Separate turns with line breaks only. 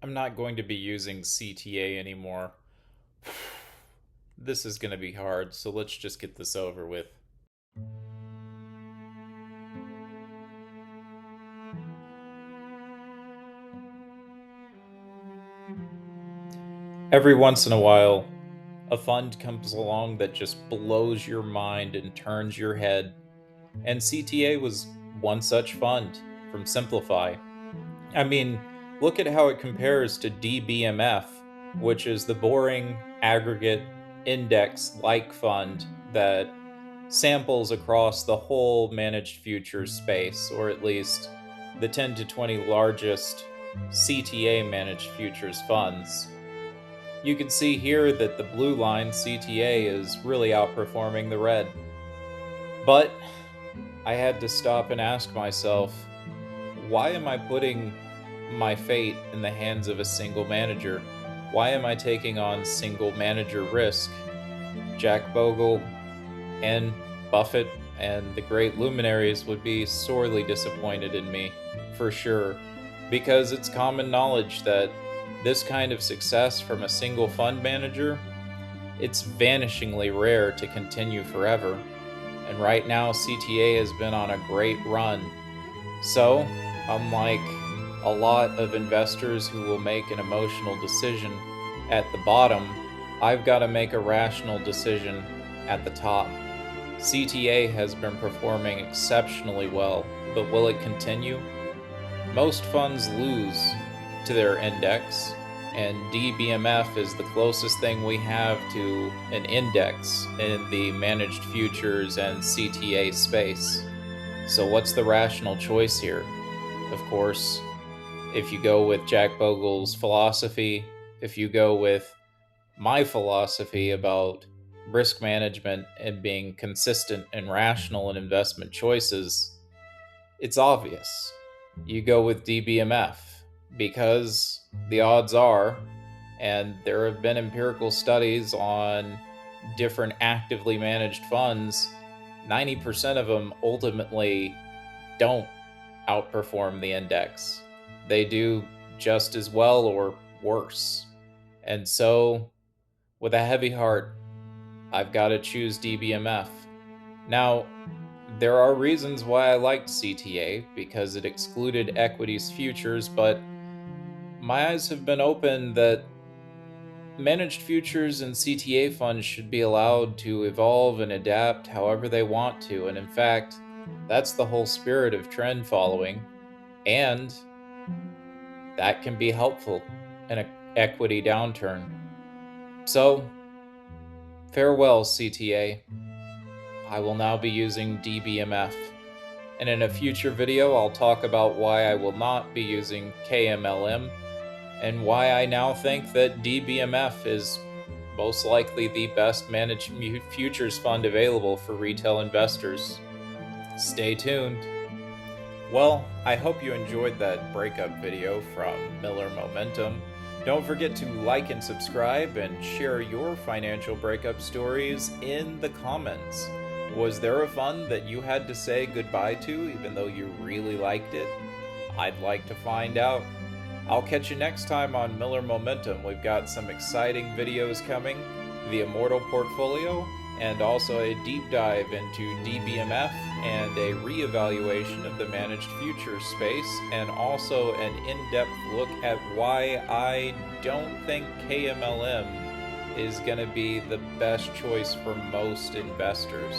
I'm not going to be using CTA anymore. This is going to be hard, so let's just get this over with. Every once in a while, a fund comes along that just blows your mind and turns your head. And CTA was one such fund from Simplify. I mean, look at how it compares to DBMF, which is the boring aggregate index like fund that samples across the whole managed futures space, or at least the 10 to 20 largest CTA managed futures funds. You can see here that the blue line CTA is really outperforming the red. But I had to stop and ask myself, why am I putting my fate in the hands of a single manager? Why am I taking on single manager risk? Jack Bogle and Buffett and the great luminaries would be sorely disappointed in me, for sure, because it's common knowledge that this kind of success from a single fund manager, it's vanishingly rare to continue forever. And right now, CTA has been on a great run. So, unlike a lot of investors who will make an emotional decision at the bottom, I've got to make a rational decision at the top. CTA has been performing exceptionally well, but will it continue? Most funds lose to their index, and DBMF is the closest thing we have to an index in the managed futures and CTA space. So, what's the rational choice here? Of course, if you go with Jack Bogle's philosophy, if you go with my philosophy about risk management and being consistent and rational in investment choices, it's obvious. You go with DBMF because the odds are, and there have been empirical studies on different actively managed funds, 90% of them ultimately don't outperform the index. They do just as well or worse. And so, with a heavy heart, I've got to choose DBMF. Now, there are reasons why I liked CTA because it excluded equities futures, but my eyes have been opened that managed futures and CTA funds should be allowed to evolve and adapt however they want to. And in fact, that's the whole spirit of trend following. And that can be helpful in an equity downturn. So, farewell, CTA. I will now be using DBMF. And in a future video, I'll talk about why I will not be using KMLM and why I now think that DBMF is most likely the best managed futures fund available for retail investors. Stay tuned. Well, I hope you enjoyed that breakup video from Miller Momentum. Don't forget to like and subscribe and share your financial breakup stories in the comments. Was there a fund that you had to say goodbye to even though you really liked it? I'd like to find out. I'll catch you next time on Miller Momentum. We've got some exciting videos coming, the Immortal portfolio, and also a deep dive into DBMF and a reevaluation of the managed futures space, and also an in-depth look at why I don't think KMLM is going to be the best choice for most investors.